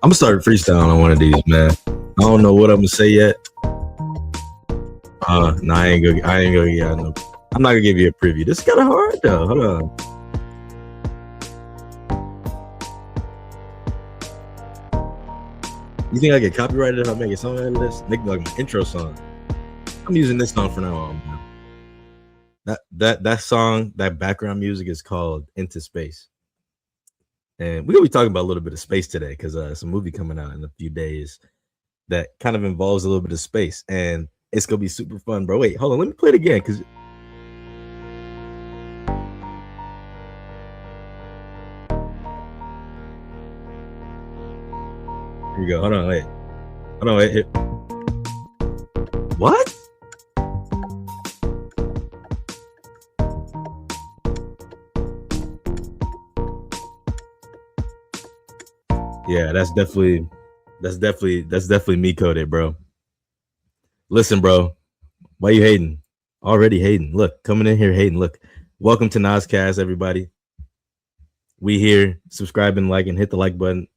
I'm gonna start freestyling on one of these, man. I don't know what I'm gonna say yet. No, I ain't gonna. Yeah, no. I'm not gonna give you a preview. This is kind of hard though. Hold on. You think I get copyrighted if I make a song out of this? Make like my intro song. I'm using this song for now on. Man. That song, that background music is called Into Space. And we're gonna be talking about a little bit of space today because it's a movie coming out in a few days that kind of involves a little bit of space, and it's gonna be super fun, bro. Wait, hold on, let me play it again because here you go. Hold on, wait. What? Yeah, that's definitely me coded, bro. Listen, bro, why you hating? Already hating. Look, coming in here hating. Look, welcome to NazCast, everybody. We here, subscribe and like and hit the like button.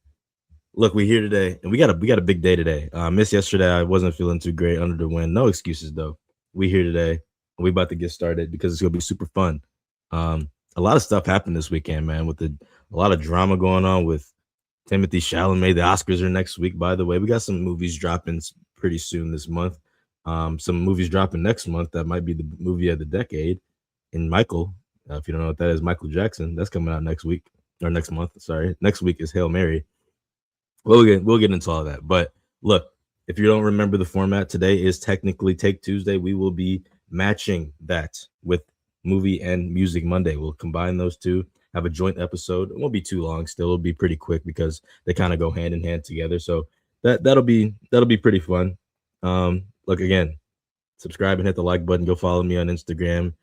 Look, we here today, and we got a big day today. Missed yesterday. I wasn't feeling too great under the wind. No excuses though. We here today, and we about to get started because it's gonna be super fun. A lot of stuff happened this weekend, man. With a lot of drama going on with Timothee, Chalamet. The Oscars are next week, by the way. We got some movies dropping pretty soon this month. Some movies dropping next month that might be the movie of the decade. And Michael, if you don't know what that is, Michael Jackson, that's coming out next week or next month. Sorry, next week is Hail Mary. We'll get into all that. But look, if you don't remember the format, today is technically Take Tuesday. We will be matching that with Movie and Music Monday. We'll combine those two, have a joint episode. It won't be too long. Still, it'll be pretty quick because they kind of go hand in hand together. So that'll be pretty fun. Look, again, subscribe and hit the like button. Go follow me on Instagram,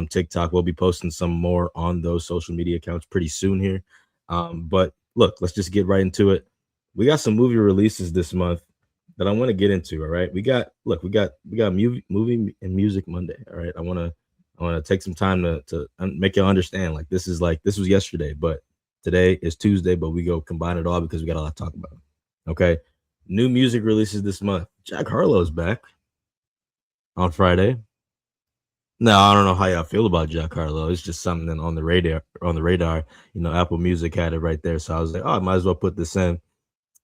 TikTok. We'll be posting some more on those social media accounts pretty soon here. But look, let's just get right into it. We got some movie releases this month that I want to get into. All right, we got movie and Music Monday. All right, I want to take some time to make y'all understand. This was yesterday, but today is Tuesday. But we go combine it all because we got a lot to talk about. Okay, new music releases this month. Jack Harlow's back on Friday. No, I don't know how y'all feel about Jack Harlow. It's just something on the radar. You know, Apple Music had it right there, so I was like, oh, I might as well put this in.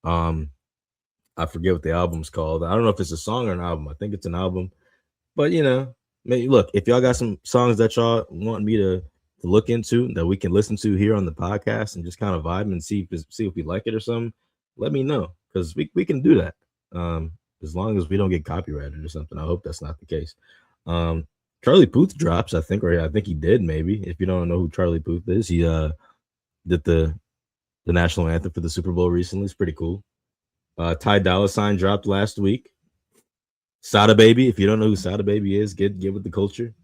I forget what the album's called. I don't know if it's a song or an album. I think it's an album. But you know, maybe look, if y'all got some songs that y'all want me to look into that we can listen to here on the podcast and just kind of vibe and see if we like it or something, let me know because we can do that. As long as we don't get copyrighted or something. I hope that's not the case. Charlie Puth drops, I think he did maybe. If you don't know who Charlie Puth is, he did the national anthem for the Super Bowl recently. It's pretty cool. Ty Dolla $ign dropped last week. Sada Baby, if you don't know who Sada Baby is, get with the culture.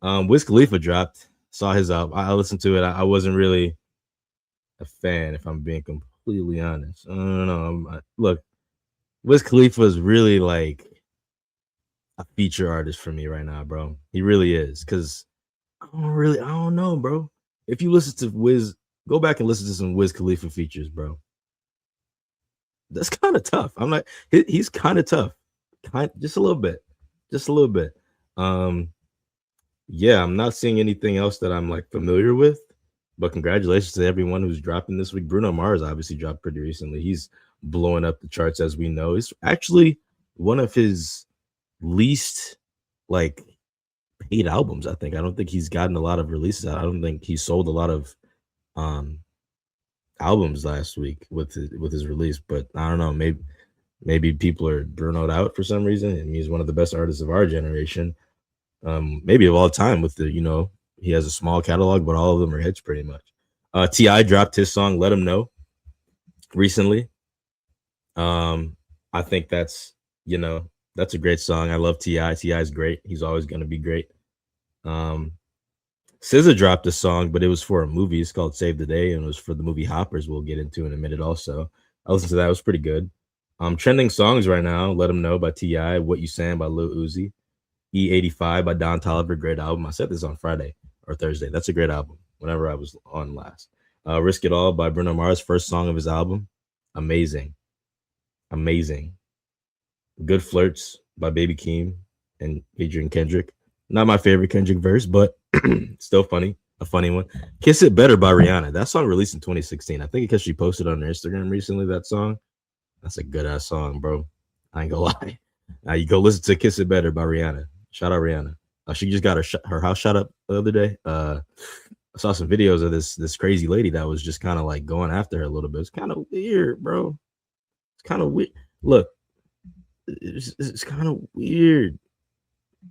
Wiz Khalifa dropped. Saw his album. I listened to it. I wasn't really a fan, if I'm being completely honest. I don't know. Look, Wiz Khalifa is really like a feature artist for me right now, bro. He really is. Cause I don't know, bro. If you listen to Wiz, go back and listen to some Wiz Khalifa features, bro. That's kind of tough. I'm like, he's kind of tough. Just a little bit. Yeah, I'm not seeing anything else that I'm like familiar with. But congratulations to everyone who's dropping this week. Bruno Mars obviously dropped pretty recently. He's blowing up the charts, as we know. It's actually one of his least like paid albums, I think. I don't think he's gotten a lot of releases. I don't think he sold a lot of albums last week with his release, but I don't know, maybe people are burnout out for some reason, and he's one of the best artists of our generation, maybe of all time. With the, you know, he has a small catalog, but all of them are hits pretty much. T.I. dropped his song Let Him Know recently. I think that's a great song. I love T.I. T.I. is great. He's always going to be great. SZA dropped a song, but it was for a movie. It's called Save the Day, and it was for the movie Hoppers. We'll get into in a minute also. I listened to that. It was pretty good. Trending songs right now, Let Him Know by T.I., What You Saying by Lil Uzi, E85 by Don Toliver, great album. I said this on Friday or Thursday. That's a great album, whenever I was on last. Risk It All by Bruno Mars, first song of his album. Amazing, amazing. Good Flirts by Baby Keem and featuring Kendrick. Not my favorite Kendrick verse, but still funny. A funny one. Kiss It Better by Rihanna. That song released in 2016. I think because she posted on her Instagram recently that song. That's a good ass song, bro. I ain't gonna lie. Now you go listen to Kiss It Better by Rihanna. Shout out Rihanna. She just got her house shot up the other day. I saw some videos of this crazy lady that was just kind of like going after her a little bit. It's kind of weird, bro. It's kind of weird. Look, it's kind of weird.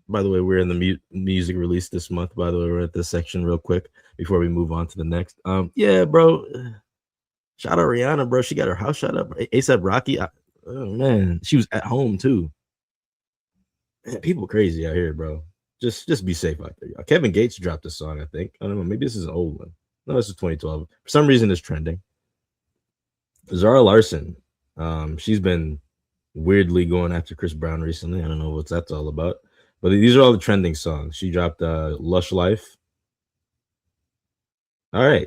By the way, we're in the music release this month. By the way, we're at this section real quick before we move on to the next. Yeah, bro. Shout out Rihanna, bro. She got her house shot up. ASAP Rocky. Oh man, she was at home too. Man, people crazy out here, bro. Just be safe out there. Kevin Gates dropped a song, I think. I don't know. Maybe this is an old one. No, this is 2012. For some reason, it's trending. Zara Larson. She's been weirdly going after Chris Brown recently. I don't know what that's all about. But these are all the trending songs. She dropped Lush Life. All right.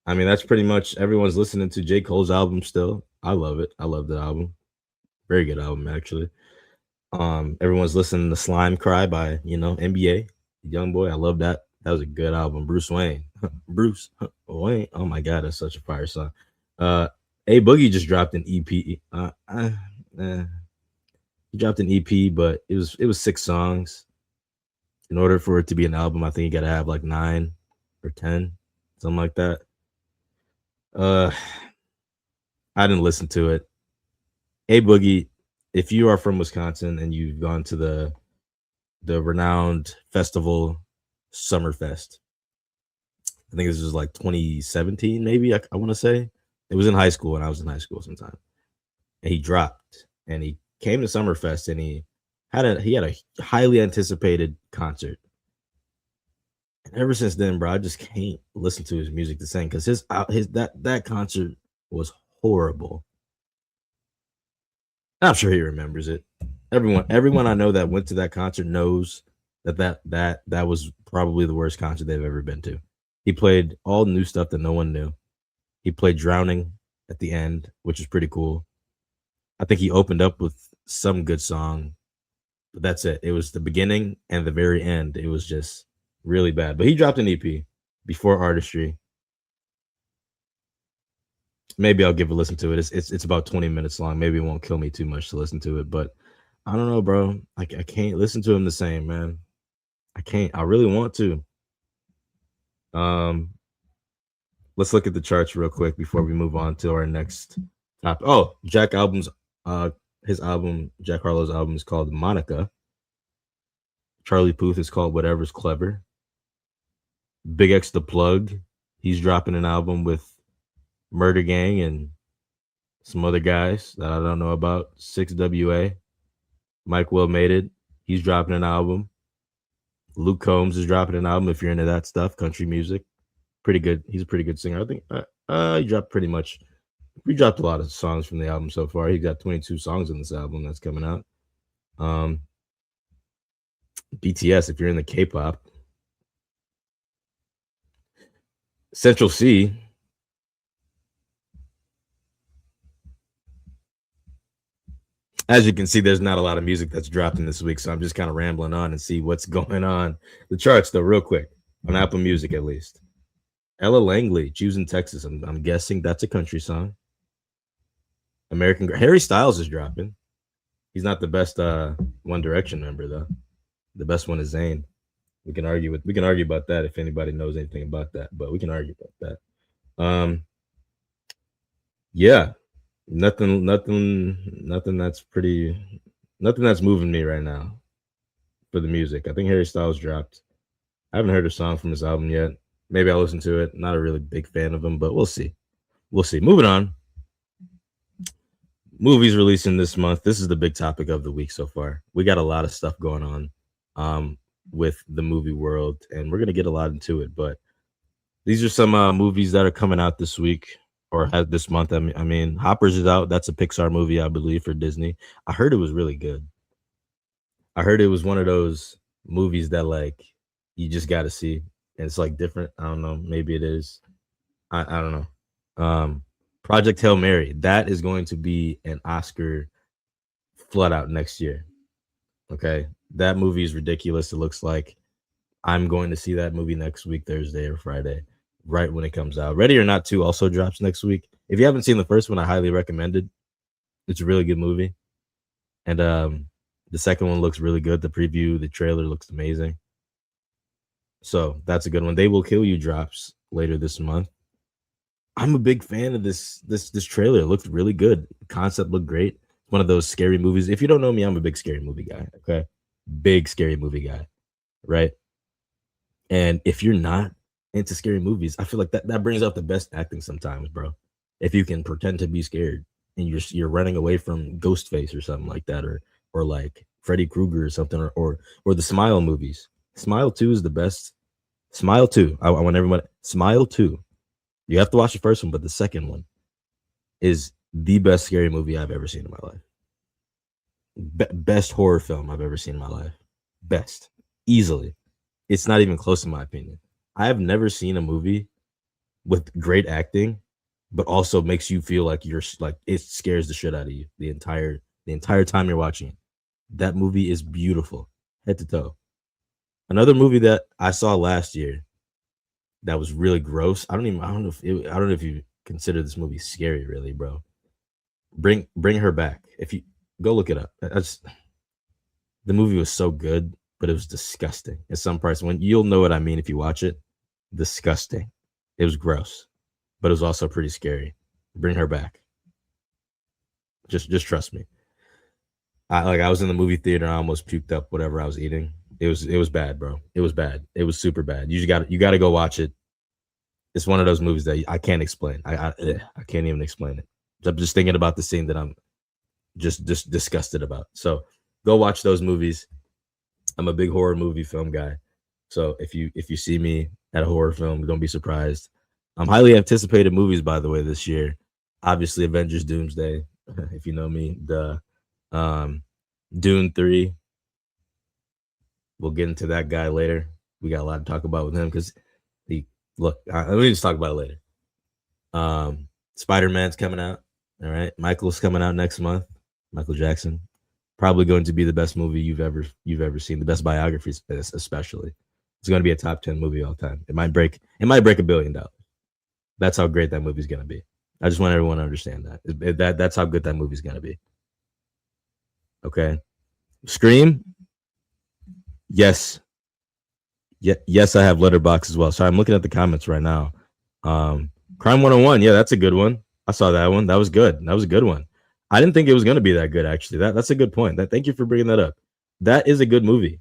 I mean, that's pretty much everyone's listening to J. Cole's album still. I love it. I love the album. Very good album, actually. Everyone's listening to Slime Cry by, NBA, Young Boy. I love that. That was a good album. Bruce Wayne. Bruce Wayne. Oh my god, that's such a fire song. A Boogie just dropped an EP. He dropped an EP, but it was 6 songs. In order for it to be an album, I think you gotta have like 9 or 10, something like that. I didn't listen to it. A Boogie, if you are from Wisconsin and you've gone to the renowned festival Summerfest, I think this was like 2017, maybe I want to say. It was in high school, and I was in high school sometime. And he dropped, and he came to Summerfest, and he had a highly anticipated concert. And ever since then, bro, I just can't listen to his music the same because that concert was horrible. I'm sure he remembers it. Everyone I know that went to that concert knows that was probably the worst concert they've ever been to. He played all new stuff that no one knew. He played Drowning at the end, which is pretty cool. I think he opened up with some good song, but that's it. It was the beginning and the very end. It was just really bad. But he dropped an EP before Artistry. Maybe I'll give a listen to it. It's about 20 minutes long. Maybe it won't kill me too much to listen to it, but I don't know, bro. I can't listen to him the same, man. I can't. I really want to. Let's look at the charts real quick before we move on to our next topic. Oh, Jack Harlow's album is called Monica. Charlie Puth is called Whatever's Clever. Big X the Plug, he's dropping an album with Murder Gang and some other guys that I don't know about. 6WA. Mike Will Made It. He's dropping an album. Luke Combs is dropping an album if you're into that stuff, country music. Pretty good. He's a pretty good singer. I think he dropped pretty much. We dropped a lot of songs from the album so far. He got 22 songs on this album that's coming out. BTS, if you're in the K-pop. Central C. As you can see, there's not a lot of music that's dropping this week, so I'm just kind of rambling on and see what's going on. The charts, though, real quick, on Apple Music at least. Ella Langley, Choosing Texas. I'm guessing that's a country song. Harry Styles is dropping. He's not the best One Direction member, though. The best one is Zayn. We can argue about that if anybody knows anything about that, but we can argue about that. Yeah. Nothing that's moving me right now for the music. I think Harry Styles dropped. I haven't heard a song from his album yet. Maybe I'll listen to it. Not a really big fan of him, but we'll see. Moving on. Movies releasing this month. This is the big topic of the week so far. We got a lot of stuff going on with the movie world, and we're gonna get a lot into it. But these are some movies that are coming out this week. Or had this month. I mean, Hoppers is out. That's a Pixar movie, I believe, for Disney. I heard it was really good. I heard it was one of those movies that like you just got to see, and it's like different. I don't know. Maybe it is. I don't know. Project Hail Mary. That is going to be an Oscar flood out next year. Okay, that movie is ridiculous. It looks like I'm going to see that movie next week, Thursday or Friday, right when it comes out. Ready or Not 2 also drops next week. If you haven't seen the first one, I highly recommend it. It's a really good movie. And the second one looks really good. The preview, the trailer looks amazing. So that's a good one. They Will Kill You drops later this month. I'm a big fan of this trailer. It looked really good. The concept looked great. One of those scary movies. If you don't know me, I'm a big scary movie guy. Okay, big scary movie guy, right? And if you're not into scary movies, I feel like that brings out the best acting sometimes, bro. If you can pretend to be scared and you're running away from Ghostface or something like that, or like Freddy Krueger or something, or the Smile movies. Smile 2 is the best. Smile 2. I want everyone. Smile 2. You have to watch the first one, but the second one is the best scary movie I've ever seen in my life. Best horror film I've ever seen in my life. Best. Easily. It's not even close in my opinion. I have never seen a movie with great acting, but also makes you feel like you're like it scares the shit out of you the entire time you're watching it. That movie is beautiful, head to toe. Another movie that I saw last year that was really gross. I don't know if you consider this movie scary, really, bro. Bring Her Back. If you go look it up, the movie was so good, but it was disgusting at some parts. When you'll know what I mean if you watch it. Disgusting. It was gross, but it was also pretty scary. Bring Her Back. Just trust me. I was in the movie theater. I almost puked up whatever I was eating. It was bad, bro. It was bad. It was super bad. You got to go watch it. It's one of those movies that I can't explain. I can't even explain it. I'm just thinking about the scene that I'm just disgusted about. So go watch those movies. I'm a big horror movie film guy. So if you see me at a horror film, don't be surprised. Highly anticipated movies, by the way, this year. Obviously, Avengers Doomsday. If you know me, the Dune 3. We'll get into that guy later. We got a lot to talk about with him because let me just talk about it later. Spider-Man's coming out. All right. Michael's coming out next month. Michael Jackson. Probably going to be the best movie you've ever seen. The best biography, especially. It's going to be a top 10 movie all time. It might break $1 billion. That's how great that movie's going to be. I just want everyone to understand that. That's how good that movie's going to be. Okay. Scream. Yes. Yes, I have Letterboxd as well. Sorry, I'm looking at the comments right now. Crime 101. Yeah, that's a good one. I saw that one. That was good. That was a good one. I didn't think it was going to be that good, actually. That's a good point. Thank you for bringing that up. That is a good movie.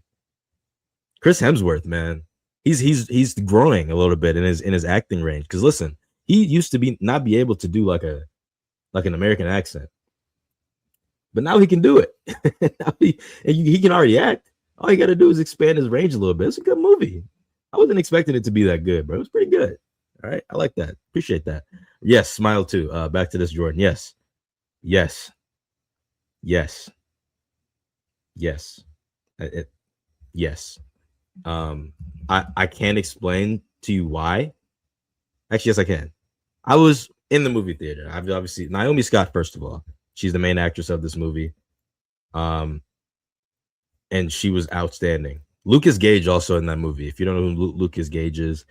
Chris Hemsworth, man, he's growing a little bit in his acting range. Because listen, he used to not be able to do like an American accent, but now he can do it. he can already act. All you got to do is expand his range a little bit. It's a good movie. I wasn't expecting it to be that good, bro. It was pretty good. All right, I like that. Appreciate that. Yes, Smile 2. Back to this, Jordan. Yes. Yes. Yes. Yes. Yes. I can't explain to you why. Actually, yes, I can. I was in the movie theater. I've obviously Naomi Scott, first of all. She's the main actress of this movie. And she was outstanding. Lucas Gage also in that movie. If you don't know who Lucas Gage is,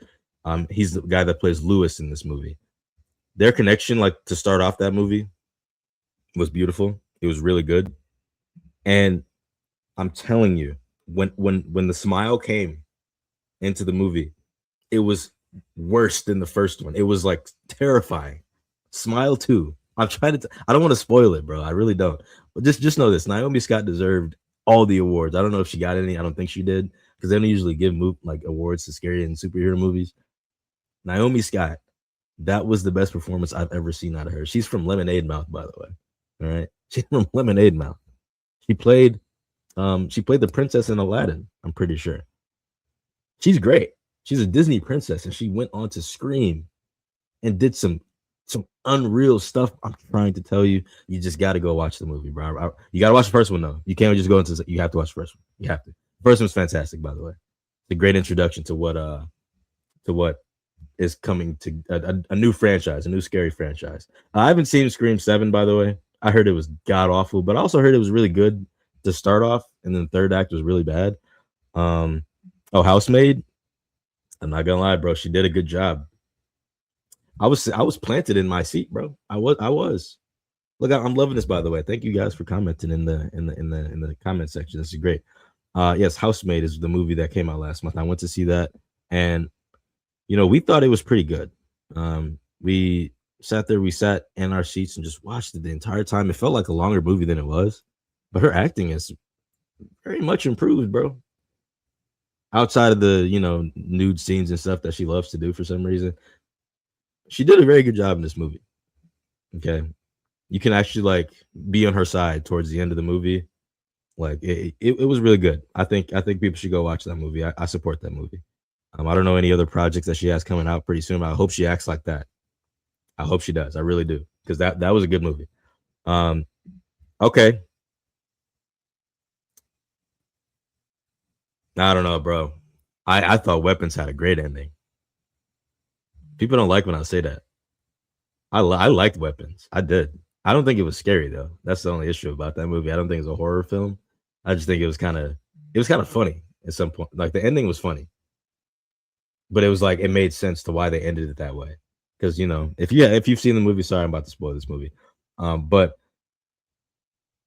he's the guy that plays Lewis in this movie. Their connection, like to start off that movie, was beautiful. It was really good. And I'm telling you, when the smile came into the movie, it was worse than the first one. It was like terrifying. Smile 2. I'm trying to. I don't want to spoil it, bro. I really don't. But just know this: Naomi Scott deserved all the awards. I don't know if she got any. I don't think she did because they don't usually give like awards to scary and superhero movies. Naomi Scott, that was the best performance I've ever seen out of her. She's from Lemonade Mouth, by the way. All right, she's from Lemonade Mouth. She played the princess in Aladdin. I'm pretty sure. She's great. She's a Disney princess, and she went on to Scream and did some unreal stuff. I'm trying to tell you, you just got to go watch the movie, bro. You got to watch the first one, though. You can't just go into. You have to watch the first one. You have to. The first one's fantastic, by the way. It's a great introduction to what is coming to a new franchise, a new scary franchise. I haven't seen Scream 7, by the way. I heard it was god awful, but I also heard it was really good to start off, and then the third act was really bad. Um, oh, Housemaid. I'm not gonna lie, bro. She did a good job. I was planted in my seat, bro. I was. Look, I'm loving this, by the way. Thank you guys for commenting in the comment section. This is great. Yes, Housemaid is the movie that came out last month. I went to see that, and we thought it was pretty good. We sat in our seats and just watched it the entire time. It felt like a longer movie than it was, but her acting is very much improved, bro. Outside of the nude scenes and stuff that she loves to do for some reason, she did a very good job in this movie. Okay, you can actually like be on her side towards the end of the movie. Like it was really good. I think people should go watch that movie. I support that movie. I don't know any other projects that she has coming out pretty soon, but I hope she acts like that. I hope she does. I really do, because that was a good movie. Okay. I don't know, bro. I thought Weapons had a great ending. People don't like when I say that. I liked Weapons. I did. I don't think it was scary though. That's the only issue about that movie. I don't think it's a horror film. I just think it was kind of funny at some point. Like the ending was funny, but it was like it made sense to why they ended it that way. Because if you've seen the movie, sorry, I'm about to spoil this movie. But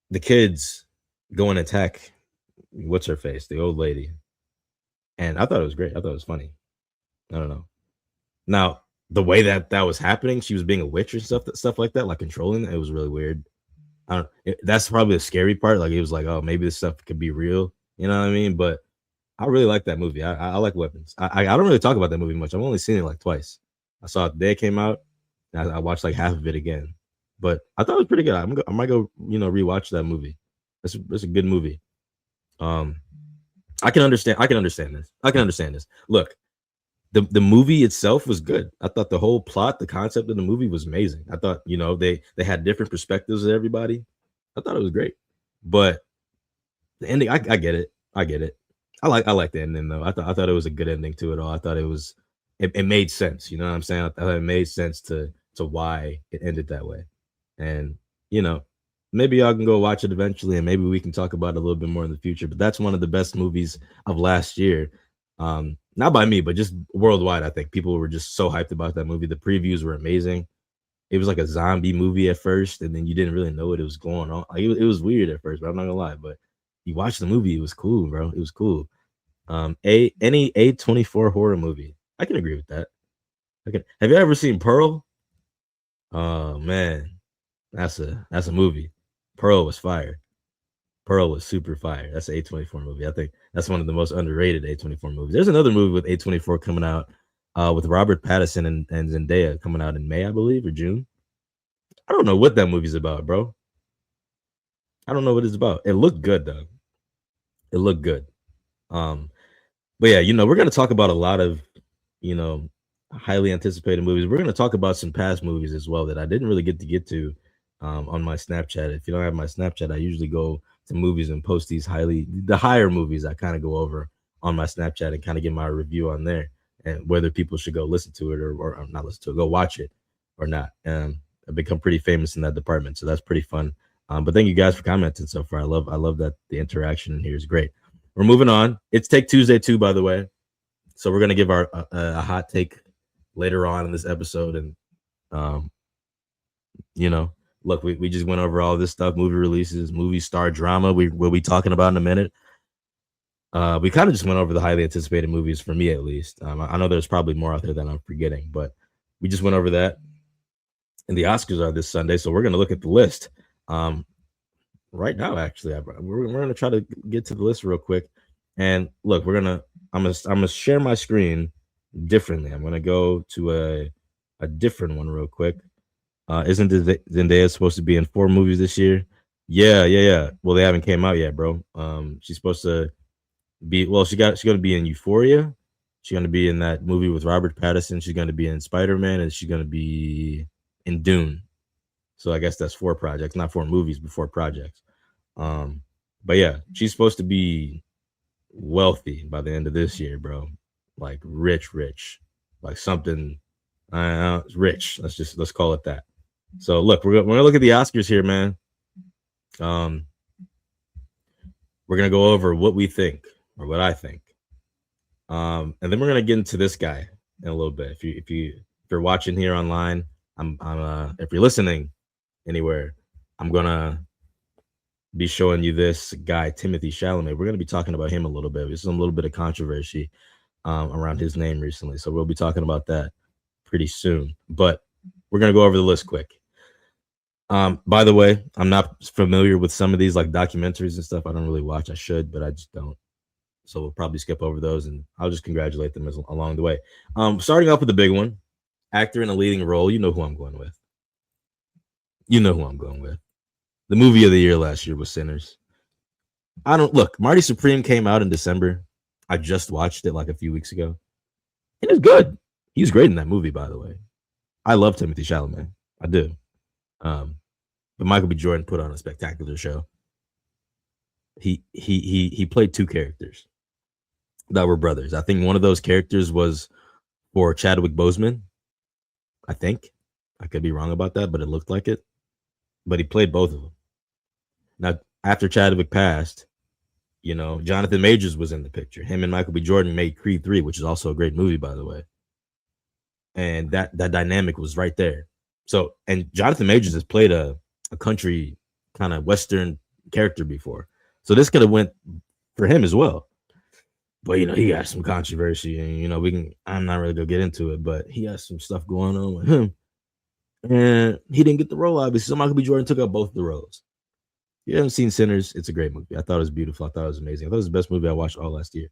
the kids go and attack what's her face, the old lady, and I thought it was great. I thought it was funny. I don't know. Now the way that was happening, she was being a witch or stuff like that, like controlling it. It was really weird. That's probably the scary part. Like it was like, oh, maybe this stuff could be real. You know what I mean? But I really like that movie. I like Weapons. I don't really talk about that movie much. I've only seen it like twice. I saw it the day it came out. And I watched like half of it again, but I thought it was pretty good. I might go rewatch that movie. It's a good movie. Um, I can understand. I can understand this. I can understand this. Look, the movie itself was good. I thought the whole plot, the concept of the movie was amazing. I thought they had different perspectives of everybody. I thought it was great, but the ending, I get it. I get it. I like the ending though. I thought it was a good ending to it all. I thought it made sense. You know what I'm saying? I thought it made sense to why it ended that way. And you know, maybe y'all can go watch it eventually, and maybe we can talk about it a little bit more in the future. But that's one of the best movies of last year. Not by me, but just worldwide. I think people were just so hyped about that movie. The previews were amazing. It was like a zombie movie at first, and then you didn't really know what it was going on. Like, it was weird at first, but I'm not gonna lie. But you watch the movie, it was cool, bro. It was cool. Any A24 horror movie, I can agree with that. I can. Have you ever seen Pearl? Oh man, that's a movie. Pearl was fire. Pearl was super fire. That's an A24 movie. I think that's one of the most underrated A24 movies. There's another movie with A24 coming out, with Robert Pattinson and Zendaya coming out in May, I believe, or June. I don't know what that movie's about, bro. I don't know what it's about. It looked good though. It looked good. Um, but yeah, we're gonna talk about a lot of, you know, highly anticipated movies. We're gonna talk about some past movies as well that I didn't really get to on my Snapchat. If you don't have my Snapchat, I usually go to movies and post the higher movies. I kind of go over on my Snapchat and kind of get my review on there, and whether people should go listen to it or not listen to it, go watch it or not. I've become pretty famous in that department, so that's pretty fun. But thank you guys for commenting so far. I love that the interaction in here is great. We're moving on. It's Take Tuesday too, by the way. So we're gonna give our a hot take later on in this episode, and um, look, we just went over all this stuff, movie releases, movie star drama. We'll be talking about in a minute. We kind of just went over the highly anticipated movies for me, at least. I know there's probably more out there that I'm forgetting, but we just went over that. And the Oscars are this Sunday, so we're gonna look at the list. Right now, actually, we're gonna try to get to the list real quick. And look, I'm gonna share my screen differently. I'm gonna go to a different one real quick. Isn't Zendaya supposed to be in 4 movies this year? Yeah. Well, they haven't came out yet, bro. She's supposed to be. Well, she's gonna be in Euphoria. She's gonna be in that movie with Robert Pattinson. She's gonna be in Spider-Man, and she's gonna be in Dune. So I guess that's 4 projects, not 4 movies, but 4 projects. But yeah, she's supposed to be wealthy by the end of this year, bro. Like rich. like something rich. Let's call it that. So look, we're gonna look at the Oscars here, man. Um, we're gonna go over what we think or what I think, and then we're gonna get into this guy in a little bit. If you're watching here online, if you're listening anywhere, I'm gonna be showing you this guy, Timothee Chalamet. We're gonna be talking about him a little bit. There's a little bit of controversy around his name recently, so we'll be talking about that pretty soon. But we're gonna go over the list quick. By the way, I'm not familiar with some of these like documentaries and stuff. I don't really watch. I should, but I just don't. So we'll probably skip over those, and I'll just congratulate them along the way. Starting off with the big one, actor in a leading role. You know who I'm going with. You know who I'm going with. The movie of the year last year was Sinners. I don't look. Marty Supreme came out in December. I just watched it like a few weeks ago. It was good. He was great in that movie, by the way. I love Timothée Chalamet. I do. But Michael B. Jordan put on a spectacular show. He played two characters that were brothers. I think one of those characters was for Chadwick Boseman. I think. I could be wrong about that, but it looked like it. But he played both of them. Now, after Chadwick passed, you know, Jonathan Majors was in the picture. Him and Michael B. Jordan made Creed 3, which is also a great movie, by the way. And that dynamic was right there. So, and Jonathan Majors has played a country kind of Western character before. So this could have went for him as well. But, you know, he got some controversy and, you know, I'm not really going to get into it, but he has some stuff going on with him. And he didn't get the role, obviously. So Michael B. Jordan took up both the roles. If you haven't seen Sinners, it's a great movie. I thought it was beautiful. I thought it was amazing. I thought it was the best movie I watched all last year.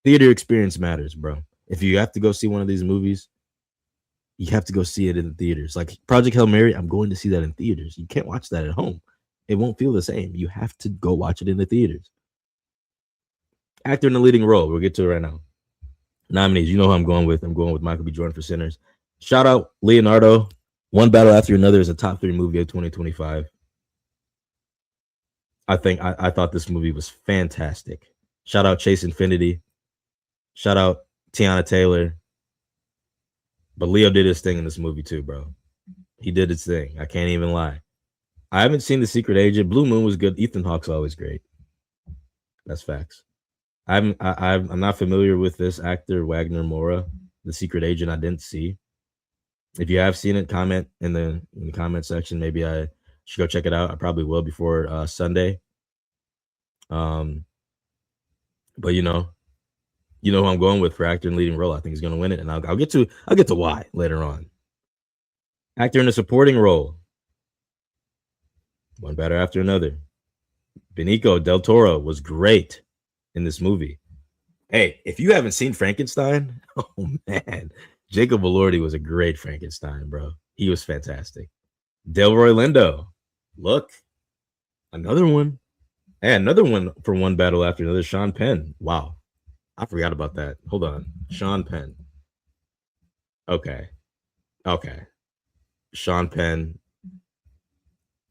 Theater experience matters, bro. If you have to go see one of these movies, you have to go see it in the theaters. Like Project Hail Mary, I'm going to see that in theaters. You can't watch that at home. It won't feel the same. You have to go watch it in the theaters. Actor in the leading role. We'll get to it right now. Nominees. You know who I'm going with. I'm going with Michael B. Jordan for Sinners. Shout out Leonardo. One Battle After Another is a top 3 movie of 2025. I thought this movie was fantastic. Shout out Chase Infinity. Shout out Tiana Taylor. But Leo did his thing in this movie too, bro. He did his thing. I can't even lie. I haven't seen The Secret Agent. Blue Moon was good. Ethan Hawke's always great. That's facts. I'm not familiar with this actor, Wagner Moura. The Secret Agent I didn't see. If you have seen it, comment in the comment section. Maybe I should go check it out. I probably will before Sunday. But you know who I'm going with for actor in leading role. I think he's going to win it, and I'll get to why later on. Actor in a supporting role. One Battle After Another. Benicio del Toro was great in this movie. Hey, if you haven't seen Frankenstein, oh man, Jacob Elordi was a great Frankenstein, bro. He was fantastic. Delroy Lindo, look, another one. Hey, another one for One Battle After Another. Sean Penn. Wow, I forgot about that. Hold on, Sean Penn. Okay. Sean Penn.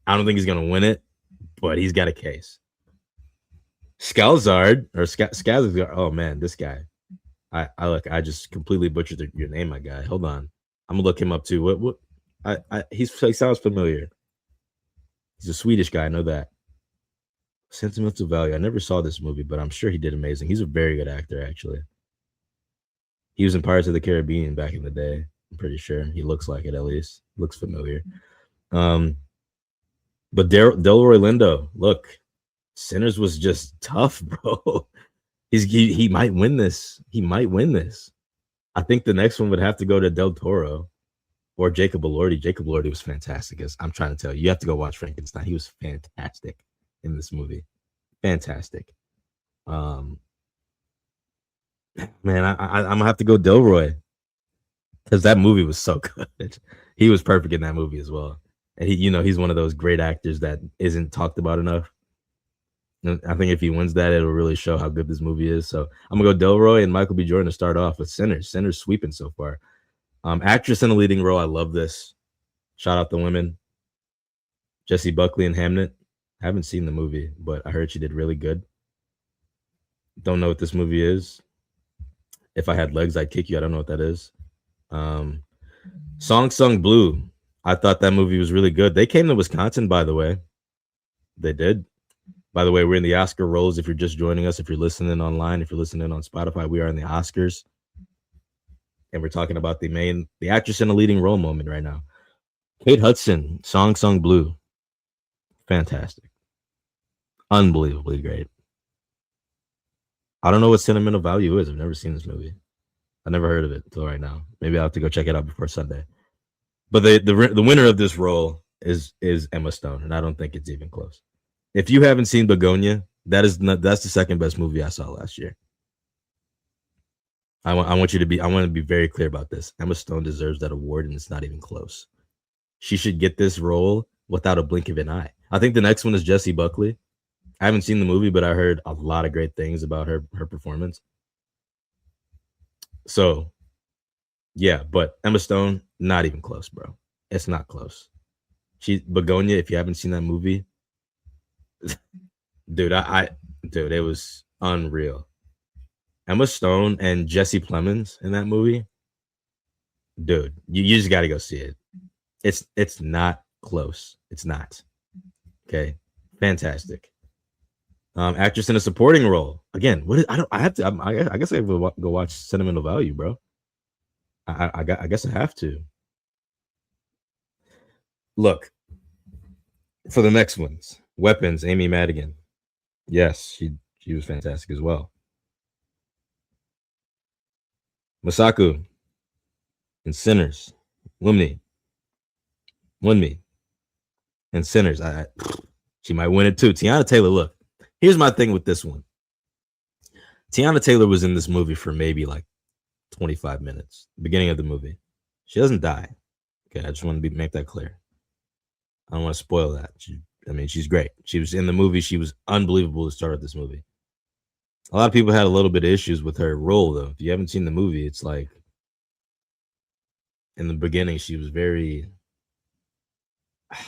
I don't think he's gonna win it, but he's got a case. Scalzard or Scalzard. Oh man, this guy. I just completely butchered your name, my guy. Hold on, I'm gonna look him up too. What? He sounds familiar. He's a Swedish guy. I know that. Sentimental Value. I never saw this movie, but I'm sure he did amazing. He's a very good actor, actually. He was in Pirates of the Caribbean back in the day. I'm pretty sure he looks like it. At least looks familiar. But Delroy Lindo, look, Sinners was just tough, bro. He might win this. He might win this. I think the next one would have to go to Del Toro or Jacob Elordi. Jacob Elordi was fantastic. I'm trying to tell you, you have to go watch Frankenstein. He was fantastic in this movie. Fantastic. Man, I'm gonna have to go Delroy because that movie was so good. He was perfect in that movie as well. And he's one of those great actors that isn't talked about enough. And I think if he wins that, it'll really show how good this movie is. So I'm gonna go Delroy and Michael B. Jordan to start off with Sinners. Sinners sweeping so far. Actress in the leading role. I love this. Shout out the women. Jessie Buckley and Hamnet. I haven't seen the movie, but I heard she did really good. Don't know what this movie is. If I Had Legs, I'd Kick You. I don't know what that is. Song Sung Blue. I thought that movie was really good. They came to Wisconsin, by the way. They did. By the way, we're in the Oscar rolls. If you're just joining us, if you're listening online, if you're listening on Spotify, we are in the Oscars. And we're talking about the actress in a leading role moment right now. Kate Hudson, Song Sung Blue. Fantastic. Unbelievably great. I don't know what sentimental value is. I've never seen this movie. I never heard of it until right now. Maybe I'll have to go check it out before Sunday. But the winner of this role is Emma Stone, and I don't think it's even close. If you haven't seen Begonia, that's the second best movie I saw last year. I want to be very clear about this. Emma Stone deserves that award, and it's not even close. She should get this role without a blink of an eye. I think the next one is Jessie Buckley. I haven't seen the movie, but I heard a lot of great things about her performance. So, yeah, but Emma Stone, not even close, bro. It's not close. Begonia, if you haven't seen that movie, dude, dude, it was unreal. Emma Stone and Jesse Plemons in that movie, dude, you just got to go see it. It's not close. It's not. Okay, fantastic. Actress in a supporting role. Again, what is, I don't. I have to. I guess I have to go watch Sentimental Value, bro. I guess I have to. Look for the next ones. Weapons. Amy Madigan. Yes, she was fantastic as well. Masaku and Sinners. Lumni. And Sinners. She might win it too. Tiana Taylor. Look. Here's my thing with this one. Tiana Taylor was in this movie for maybe like 25 minutes, beginning of the movie. She doesn't die. Okay, I just want to make that clear. I don't want to spoil that. She's great. She was in the movie. She was unbelievable to start of this movie. A lot of people had a little bit of issues with her role, though. If you haven't seen the movie, it's like in the beginning, she was very.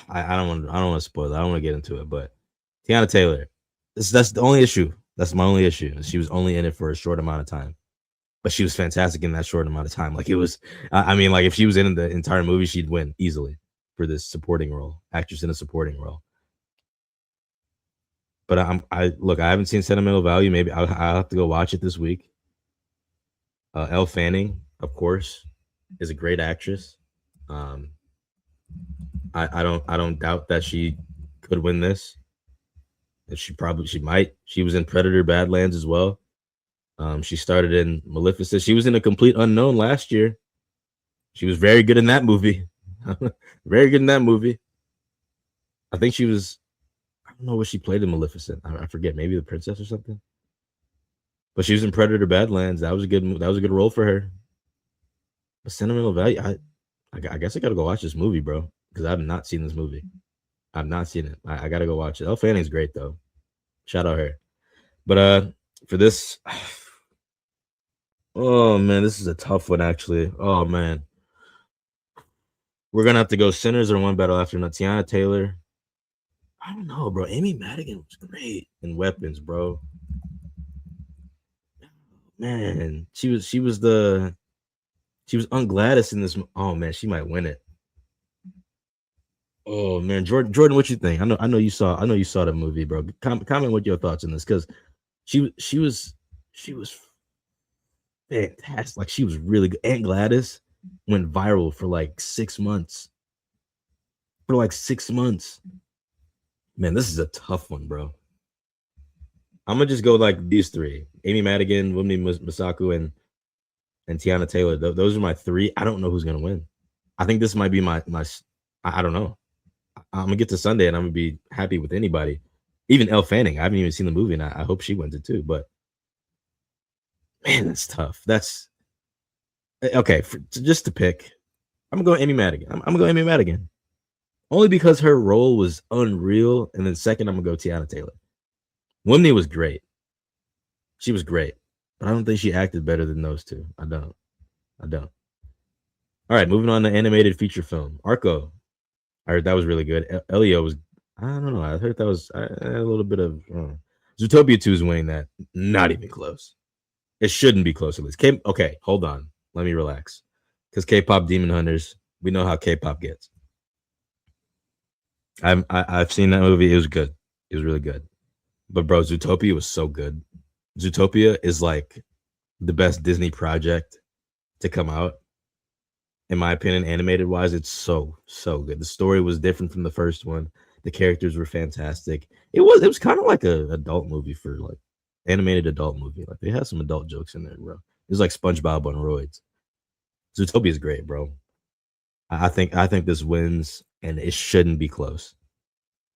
I don't want to spoil it. I don't want to get into it, but Tiana Taylor. That's the only issue. That's my only issue. She was only in it for a short amount of time, but she was fantastic in that short amount of time. Like it was, like if she was in the entire movie, she'd win easily for this supporting role, actress in a supporting role. But I haven't seen Sentimental Value. Maybe I'll have to go watch it this week. Elle Fanning, of course, is a great actress. I don't doubt that she could win this. She might. She was in Predator Badlands as well. She started in Maleficent. She was in A Complete Unknown last year. She was very good in that movie. Very good in that movie. I think she was. I don't know what she played in Maleficent. I forget. Maybe the princess or something. But she was in Predator Badlands. That was a good role for her. But Sentimental Value. I guess I gotta go watch this movie, bro, because I have not seen this movie. I've not seen it. I gotta go watch it. Elle Fanning's great though. Shout out her. But for this, oh man, this is a tough one actually. Oh man, we're gonna have to go Sinners or One Battle After Another. Tiana Taylor. I don't know, bro. Amy Madigan was great in Weapons, bro. Man, she was Ungladys in this. Oh man, she might win it. Oh man, Jordan, what you think? I know you saw the movie, bro. Comment what your thoughts on this, because she was fantastic. Like she was really good. And Gladys went viral for like 6 months. Man, this is a tough one, bro. I'm gonna just go like these three: Amy Madigan, Wunmi Masaku, and Tiana Taylor. Those are my three. I don't know who's gonna win. I think this might be my. I don't know. I'm gonna get to Sunday and I'm gonna be happy with anybody, even Elle Fanning. I haven't even seen the movie, and I hope she wins it too. But man, that's tough. That's okay. Just to pick, I'm gonna go Amy Madigan. I'm gonna go Amy Madigan, only because her role was unreal. And then second, I'm gonna go Tiana Taylor. Wimney was great. She was great, but I don't think she acted better than those two. I don't. All right, moving on to animated feature film. Arco. I heard that was really good. Elio was. I don't know. I heard that was a little bit of. Zootopia 2 is winning that. Not even close. It shouldn't be close at least. Okay, hold on. Let me relax. Because K-pop Demon Hunters, we know how K-pop gets. I've seen that movie. It was good. It was really good. But bro, Zootopia was so good. Zootopia is like the best Disney project to come out. In my opinion, animated wise, it's so good. The story was different from the first one. The characters were fantastic. It was kind of like a adult movie for like animated adult movie. Like they had some adult jokes in there, bro. It was like SpongeBob on roids. Zootopia is great, bro. I think this wins, and it shouldn't be close.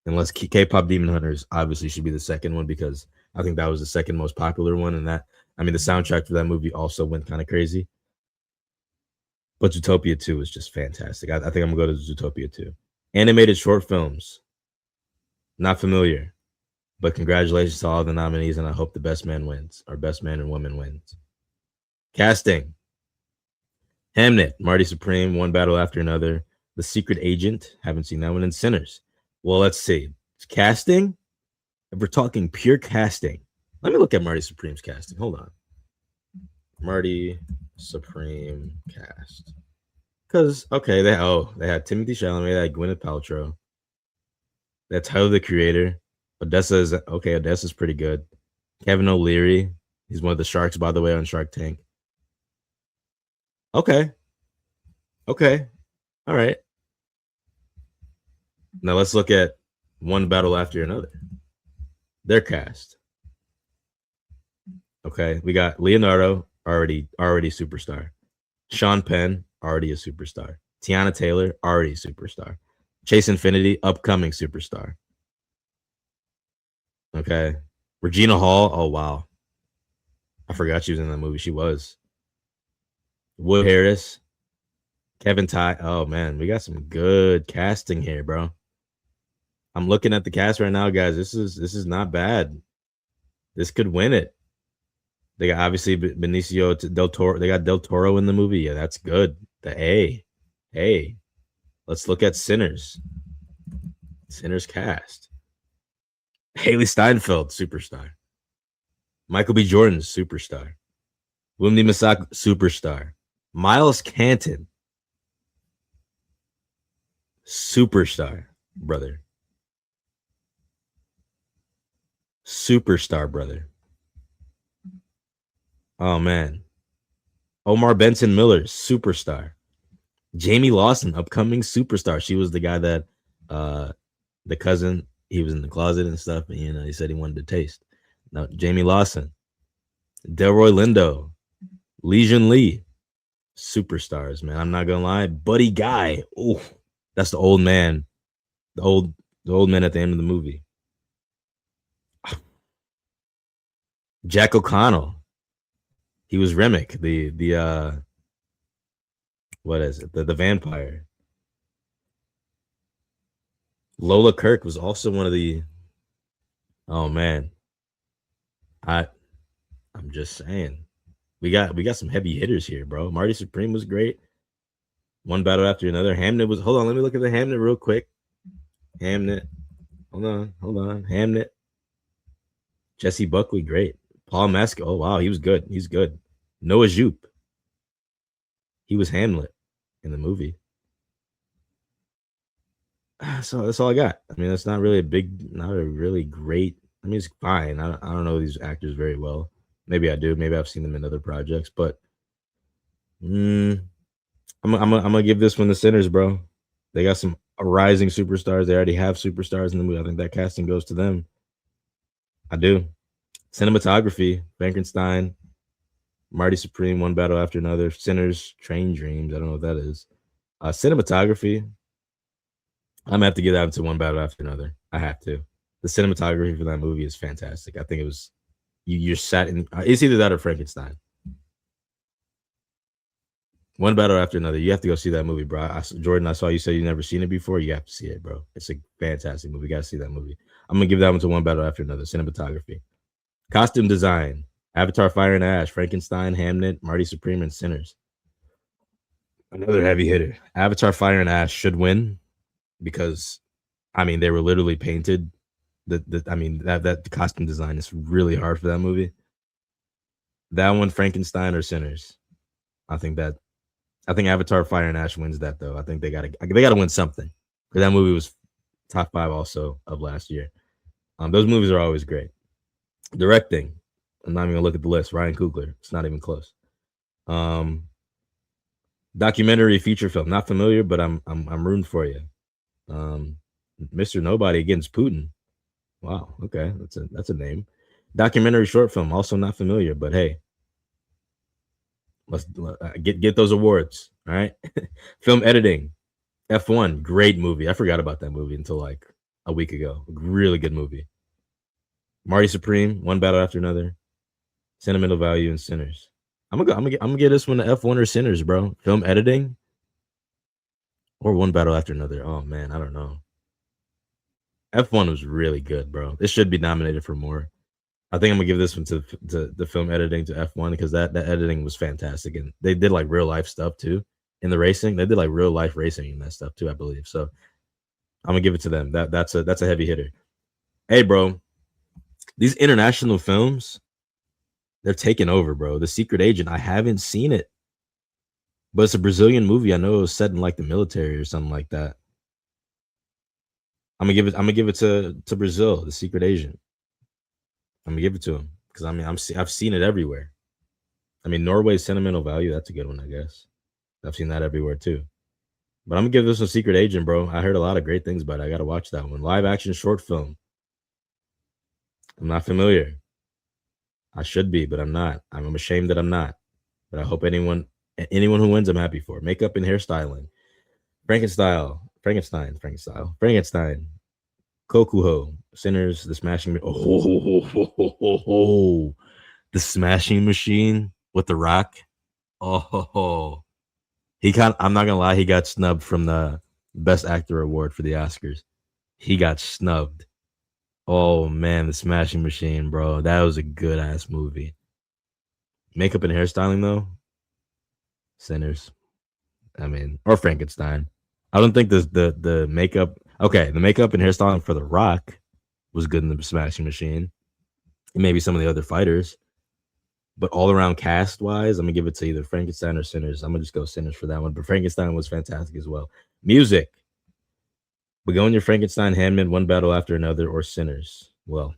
Unless K-pop Demon Hunters obviously should be the second one because I think that was the second most popular one, and that I mean the soundtrack for that movie also went kind of crazy. But Zootopia 2 is just fantastic. I think I'm gonna go to Zootopia 2. Animated short films, not familiar, but congratulations to all the nominees, and I hope the best man wins, or best man and woman wins. Casting: Hamnet, Marty Supreme, One Battle After Another, The Secret Agent, haven't seen that one, and Sinners. Well, let's see. Casting? If we're talking pure casting, let me look at Marty Supreme's casting. Hold on. Marty Supreme cast. Because, okay, they had Timothee Chalamet, they had Gwyneth Paltrow. That's Tyler, the Creator. Odessa's pretty good. Kevin O'Leary. He's one of the sharks, by the way, on Shark Tank. Okay. All right. Now let's look at One Battle After Another. Their cast. Okay, we got Leonardo, already superstar. Sean Penn, already a superstar. Tiana Taylor, already a superstar. Chase Infinity, upcoming superstar. Okay. Regina Hall, oh wow. I forgot she was in that movie. She was. Wood Harris, Kevin Ty. Oh man, we got some good casting here, bro. I'm looking at the cast right now, guys. This is not bad. This could win it. They got obviously Benicio del Toro. They got Del Toro in the movie. Yeah, that's good. Hey, let's look at Sinners. Sinners cast. Haley Steinfeld, superstar. Michael B. Jordan, superstar. Wunmi Mosaku, superstar. Miles Canton, superstar, brother. Superstar, brother. Oh man. Omar Benson Miller, superstar. Jamie Lawson, upcoming superstar. She was the guy that the cousin, he was in the closet and stuff, and he said he wanted to taste. Now, Jamie Lawson, Delroy Lindo, Lee Jun Lee, superstars, man. I'm not gonna lie. Buddy Guy. Oh, that's the old man. The old man at the end of the movie. Jack O'Connell. He was Remick, the what is it? The vampire. Lola Kirk was also one of the. Oh man, I'm just saying, we got some heavy hitters here, bro. Marty Supreme was great. One Battle After Another. Hamnet was. Hold on, let me look at the Hamnet real quick. Hamnet. Hold on. Hamnet. Jesse Buckley, great. Paul Mescal. Oh wow, he was good. He's good. Noah Jupe. He was Hamlet in the movie. So that's all I got. I mean, that's not really not a really great. I mean, it's fine. I don't know these actors very well. Maybe I do. Maybe I've seen them in other projects, but I'm gonna give this one to Sinners, bro. They got some rising superstars. They already have superstars in the movie. I think that casting goes to them. I do. Cinematography, Frankenstein, Marty Supreme, One Battle After Another, Sinners, Train Dreams. I don't know what that is. Cinematography, I'm gonna have to give that to One Battle After Another. I have to. The cinematography for that movie is fantastic. I think it was you're sat in. It's either that or Frankenstein. One Battle After Another. You have to go see that movie, bro. Jordan, I saw you say you never seen it before. You have to see it, bro. It's a fantastic movie. You gotta see that movie. I'm gonna give that one to One Battle After Another. Cinematography, costume design, Avatar: Fire and Ash, Frankenstein, Hamnet, Marty Supreme, and Sinners. Another heavy hitter. Avatar: Fire and Ash should win because, I mean, they were literally painted. That costume design is really hard for that movie. That one, Frankenstein or Sinners. I think that I think Avatar: Fire and Ash wins that though. I think they gotta win something. Because that movie was top 5 also of last year. Those movies are always great. Directing, I'm not even gonna look at the list. Ryan Coogler, it's not even close. Documentary feature film, not familiar, but I'm rooting for you. Mr. Nobody Against Putin. Wow, okay, that's a name. Documentary short film, also not familiar, but hey, let's get those awards. All right. Film editing, F1, great movie. I forgot about that movie until like a week ago. Really good movie. Marty Supreme, One Battle After Another, Sentimental Value, and Sinners. I'm gonna get this one to F1 or Sinners, bro. Film editing or One Battle After Another. Oh man, I don't know. F1 was really good, bro. It should be nominated for more. I think I'm gonna give this one to the film editing to F1 because that editing was fantastic, and they did like real life stuff too in the racing. They did like real life racing and that stuff too, I believe. So I'm gonna give it to them. That's a heavy hitter. Hey, bro, these international films, they're taking over, bro. The Secret Agent, I haven't seen it, but it's a Brazilian movie. I know it was set in like the military or something like that. I'm gonna give it to Brazil, The Secret Agent. I'm gonna give it to him because I mean I've seen it everywhere. I mean Norway's Sentimental Value, that's a good one, I guess. I've seen that everywhere too. But I'm gonna give this a Secret Agent, bro. I heard a lot of great things about it. I gotta watch that one. Live action short film. I'm not familiar. I should be, but I'm not. I'm ashamed that I'm not. But I hope anyone who wins, I'm happy for. Makeup and hairstyling. Frankenstein. Kokuho. Sinners. The Smashing. Oh, the Smashing Machine with The Rock. Oh, I'm not gonna lie, he got snubbed from the Best Actor award for the Oscars. He got snubbed. Oh man, The Smashing Machine, bro. That was a good ass movie. Makeup and hairstyling though, Sinners. I mean, or Frankenstein. I don't think the makeup. Okay, the makeup and hairstyling for The Rock was good in The Smashing Machine. And maybe some of the other fighters, but all around cast wise, I'm gonna give it to either Frankenstein or Sinners. I'm gonna just go Sinners for that one. But Frankenstein was fantastic as well. Music. Begonia, Frankenstein, Hamnet, One Battle After Another, or Sinners. Well,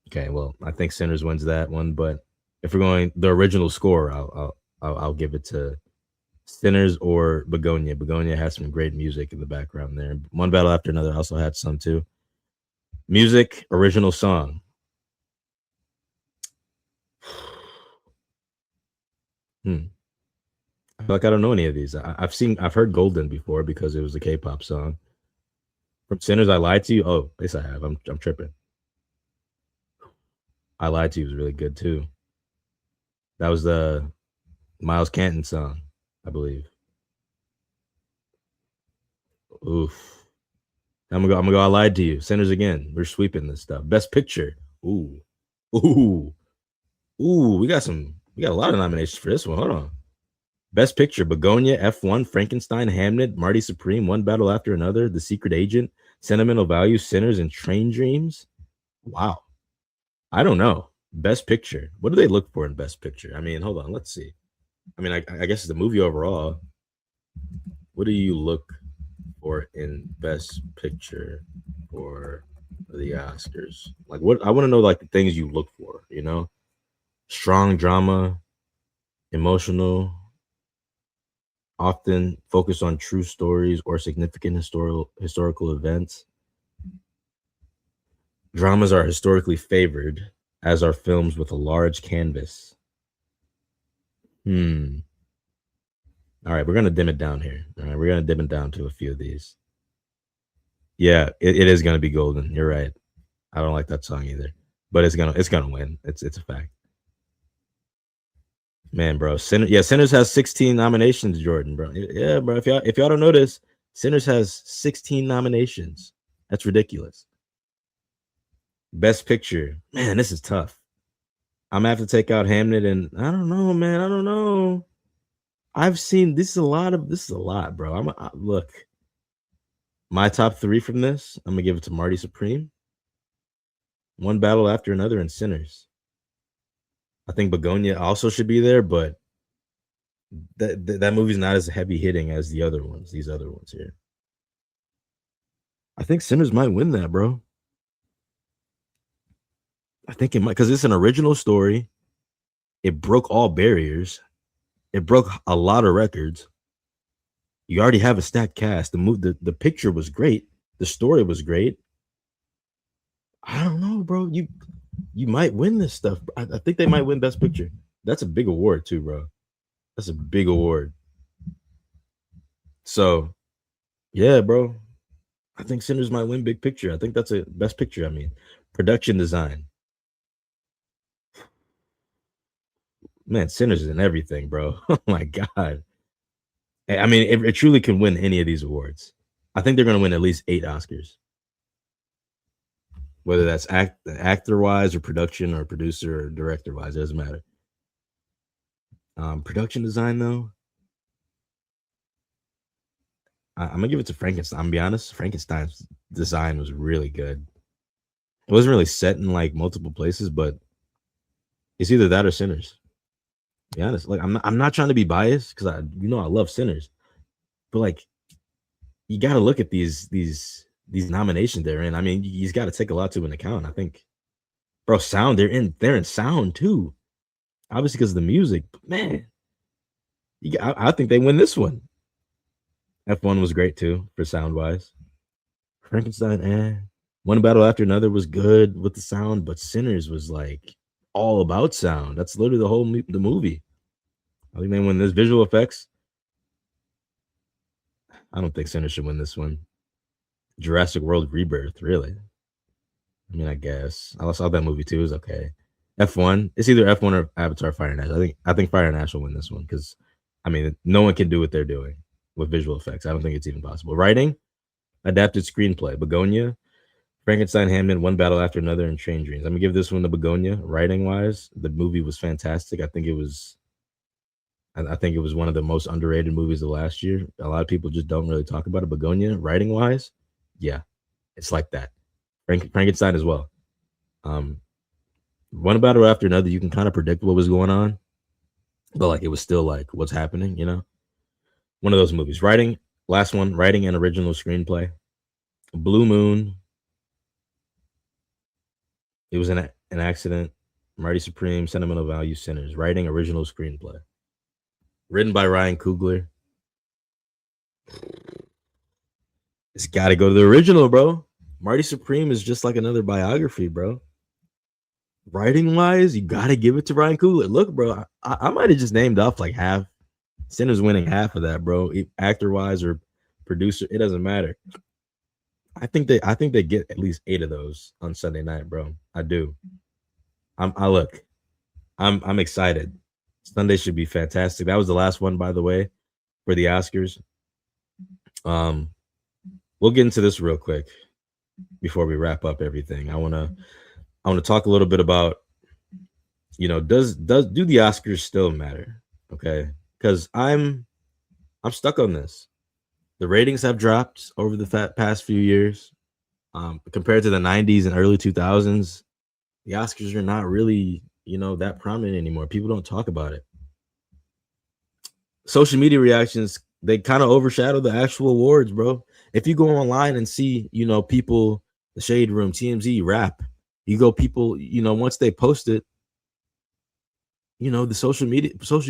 okay. Well, I think Sinners wins that one. But if we're going the original score, I'll give it to Sinners or Begonia. Begonia has some great music in the background there. One Battle After Another also had some too. Music, original song. I feel like I don't know any of these. I've heard Golden before because it was a K-pop song. From Sinners, I Lied to You. Oh, yes, I have. I'm tripping. I Lied to You was really good too. That was the Miles Canton song, I believe. Oof. I'm gonna go. I Lied to You. Sinners again. We're sweeping this stuff. Best Picture. Ooh, ooh, ooh. We got a lot of nominations for this one. Hold on. Best Picture: Begonia, F1, Frankenstein, Hamnet, Marty Supreme, One Battle After Another, The Secret Agent, Sentimental Value, Sinners, and Train Dreams. Wow. I don't know. Best Picture. What do they look for in Best Picture? I mean, hold on. Let's see. I mean, I guess it's the movie overall. What do you look for in Best Picture for the Oscars? Like, what I want to know, like the things you look for. You know, strong drama, emotional, often focus on true stories or significant historical events. Dramas are historically favored, as are films with a large canvas. All right, we're gonna dim it down here. All right, we're gonna dim it down to a few of these. Yeah, it is gonna be Golden. You're right. I don't like that song either, but it's gonna win. It's a fact. Man, bro, Sinners has 16 nominations. Jordan, bro. Yeah, bro. If y'all don't know this, Sinners has 16 nominations. That's ridiculous. Best Picture, man, this is tough. I'm gonna have to take out Hamnet, and I don't know, man. I don't know. I've seen this is a lot, bro. Look. My top 3 from this, I'm gonna give it to Marty Supreme, One Battle After Another, and Sinners. I think Begonia also should be there, but That movie's not as heavy hitting as the other ones. These other ones here. I think Sinners might win that, bro. I think it might because it's an original story. It broke all barriers. It broke a lot of records. You already have a stacked cast. The picture was great. The story was great. I don't know, bro. You might win this stuff. I think they might win Best Picture. That's a big award too, bro. That's a big award. So, yeah, bro. I think Sinners might win Big Picture. I think that's a Best Picture. I mean, production design. Man, Sinners is in everything, bro. Oh my god. I mean, it truly can win any of these awards. I think they're going to win at least 8 Oscars, whether that's actor wise or production or producer or director wise. It doesn't matter. Production design though, I'm gonna give it to Frankenstein. I'm gonna be honest, Frankenstein's design was really good. It wasn't really set in like multiple places, but it's either that or Sinners. To be honest, like I'm not trying to be biased because I love Sinners, but like you got to look at these nominations they're in. I mean, you got to take a lot to an account. I think, bro, sound they're in sound too, obviously because of the music. But man, I think they win this one. F1 was great too for sound wise. Frankenstein, one battle after another was good with the sound, but Sinners was like all about sound. That's literally the movie. I think they win this. Visual effects, I don't think Sinners should win this one. Jurassic World Rebirth, really? I mean, I guess I saw that movie too. It was okay. F1, it's either F1 or Avatar: Fire and Ash. I think Fire and Ash will win this one because, I mean, no one can do what they're doing with visual effects. I don't think it's even possible. Writing, adapted screenplay, Begonia, Frankenstein, Hamnet, One Battle After Another, and Train Dreams. I'm gonna give this one to Begonia. Writing wise, the movie was fantastic. I think it was one of the most underrated movies of last year. A lot of people just don't really talk about it. Begonia, writing wise, yeah, it's like that. Frankenstein as well. One battle after another, you can kind of predict what was going on, but like it was still like what's happening, One of those movies. Writing, last one, writing and original screenplay. Blue Moon. It was an accident. Mighty Supreme, Sentimental Value, Sinners. Writing, original screenplay. Written by Ryan Coogler. It's got to go to the original, bro. Marty Supreme is just like another biography, bro. Writing wise, you got to give it to Ryan Coogler. Look, bro, I might have just named off like half. Sinners winning half of that, bro. Actor wise or producer, it doesn't matter. I think they get at least 8 of those on Sunday night, bro. I do. I'm excited. Sunday should be fantastic. That was the last one, by the way, for the Oscars. We'll get into this real quick before we wrap up everything. I wanna talk a little bit about, do the Oscars still matter? Okay, because I'm stuck on this. The ratings have dropped over the past few years. Compared to the 90s and early 2000s, the Oscars are not really, that prominent anymore. People don't talk about it. Social media reactions, they kind of overshadow the actual awards, bro. If you go online and see, people, the Shade Room, TMZ, Rap, you go people, once they post it, the social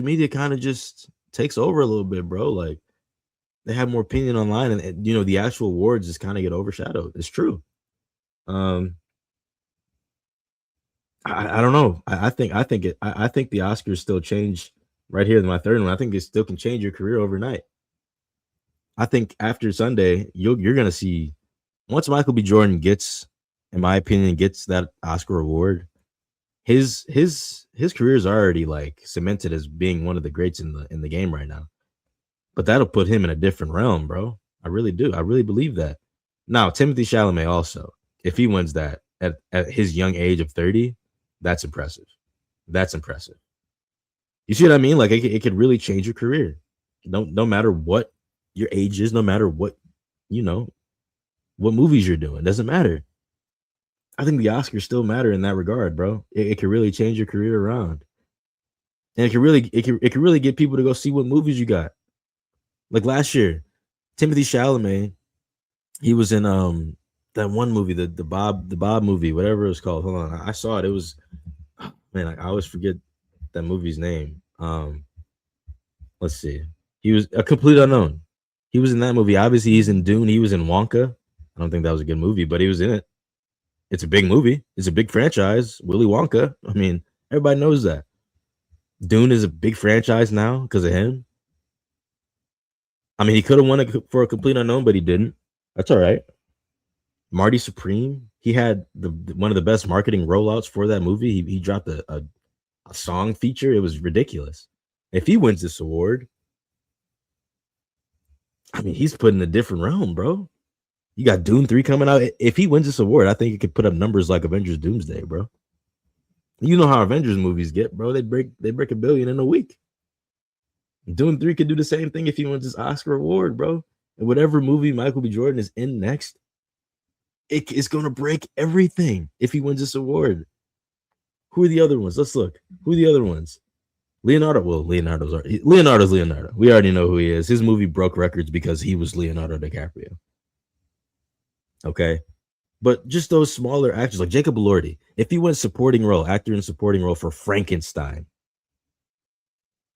media kind of just takes over a little bit, bro. Like they have more opinion online, and the actual awards just kind of get overshadowed. It's true. I don't know. I think the Oscars still change right here in my third one. I think it still can change your career overnight. I think after Sunday, you're gonna see once Michael B. Jordan gets, in my opinion, gets that Oscar award, his career is already like cemented as being one of the greats in the game right now. But that'll put him in a different realm, bro. I really do. I really believe that. Now, Timothee Chalamet also, if he wins that at his young age of 30, that's impressive. That's impressive. You see what I mean? Like it could really change your career. No matter what your age is, no matter what, what movies you're doing, doesn't matter. I think the Oscars still matter in that regard, bro. It could really change your career around. and it can really get people to go see what movies you got. Like last year, Timothee Chalamet, he was in that one movie, the Bob movie, whatever it was called. Hold on, I saw it. It was, man, I always forget that movie's name. Let's see. He was a complete unknown. He was in that movie. Obviously, he's in Dune. He was in Wonka. I don't think that was a good movie, but he was in it. It's a big movie. It's a big franchise. Willy Wonka. I mean, everybody knows that. Dune is a big franchise now because of him. I mean, he could have won it for a complete unknown, but he didn't. That's all right. Marty Supreme. He had one of the best marketing rollouts for that movie. He dropped a song feature. It was ridiculous. If he wins this award, I mean, he's put in a different realm, bro. You got Dune 3 coming out. If he wins this award, I think he could put up numbers like Avengers Doomsday, bro. You know how Avengers movies get, bro. They break $1 billion in a week. Dune 3 could do the same thing if he wins this Oscar award, bro. And whatever movie Michael B. Jordan is in next, it's going to break everything if he wins this award. Who are the other ones? Let's look. Who are the other ones? Leonardo. Well, Leonardo's Leonardo. We already know who he is. His movie broke records because he was Leonardo DiCaprio. Okay. But just those smaller actors like Jacob Elordi, if he went supporting role, actor in supporting role for Frankenstein.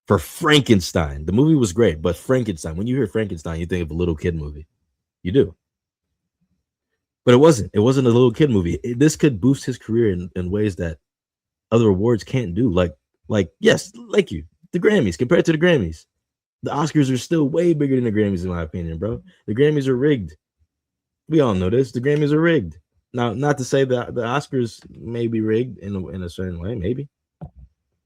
The movie was great, but Frankenstein, when you hear Frankenstein, you think of a little kid movie. You do. But it wasn't. It wasn't a little kid movie. This could boost his career in ways that other awards can't do. Yes, like the Grammys, compared to the Grammys. The Oscars are still way bigger than the Grammys, in my opinion, bro. The Grammys are rigged. We all know this. The Grammys are rigged. Now, not to say that the Oscars may be rigged in a certain way, maybe.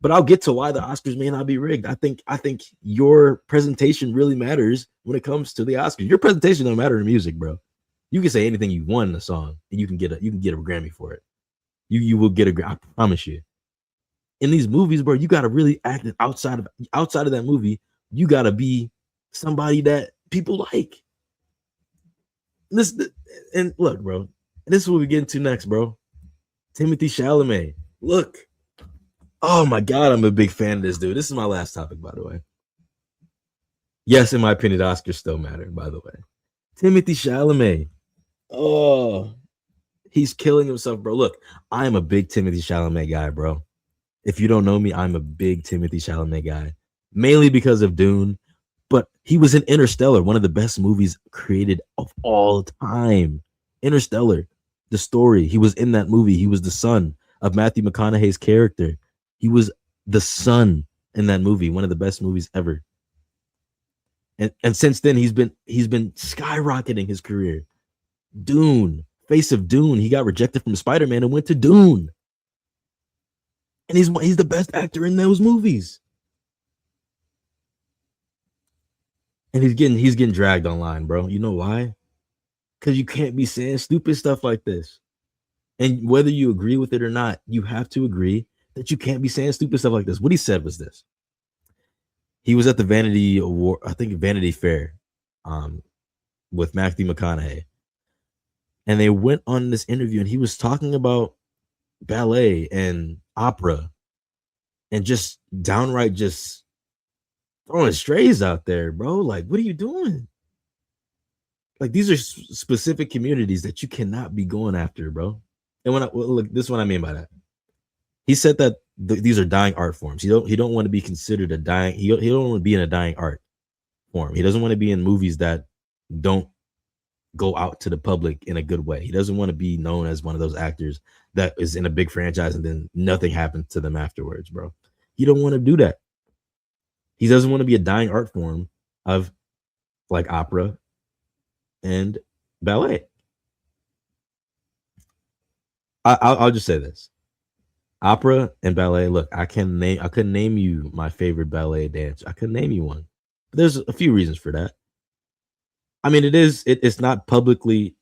But I'll get to why the Oscars may not be rigged. I think your presentation really matters when it comes to the Oscars. Your presentation don't matter in music, bro. You can say anything you want in a song, and you can get a Grammy for it. You will get a Grammy. I promise you. In these movies, bro, you gotta really act outside of that movie. You gotta be somebody that people like. And look, bro, this is what we get into next, bro. Timothee Chalamet. Look. Oh my God, I'm a big fan of this dude. This is my last topic, by the way. Yes, in my opinion, the Oscars still matter, by the way. Timothee Chalamet. Oh, he's killing himself, bro. Look, I'm a big Timothee Chalamet guy, bro. If you don't know me, I'm a big Timothee Chalamet guy, mainly because of Dune. But he was in Interstellar, one of the best movies created of all time. Interstellar, the story. He was in that movie. He was the son of Matthew McConaughey's character. He was the son in that movie, one of the best movies ever. And since then, he's been skyrocketing his career. Dune, Face of Dune. He got rejected from Spider-Man and went to Dune. And he's the best actor in those movies. And he's getting dragged online, bro. You know why? Because you can't be saying stupid stuff like this. And whether you agree with it or not, you have to agree that you can't be saying stupid stuff like this. What he said was this. He was at the Vanity Award, I think Vanity Fair, with Matthew McConaughey. And they went on this interview and he was talking about ballet and opera and just downright just throwing strays out there, bro. Like, what are you doing? Like, these are specific communities that you cannot be going after, bro. And look, this is what I mean by that. He said that these are dying art forms. He don't want to be considered a dying. He don't want to be in a dying art form. He doesn't want to be in movies that don't go out to the public in a good way. He doesn't want to be known as one of those actors that is in a big franchise and then nothing happens to them afterwards, bro. He don't want to do that. He doesn't want to be a dying art form of like opera and ballet. I'll just say this. Opera and ballet. Look, I couldn't name you my favorite ballet dance. I couldn't name you one. There's a few reasons for that. I mean, it's not publicly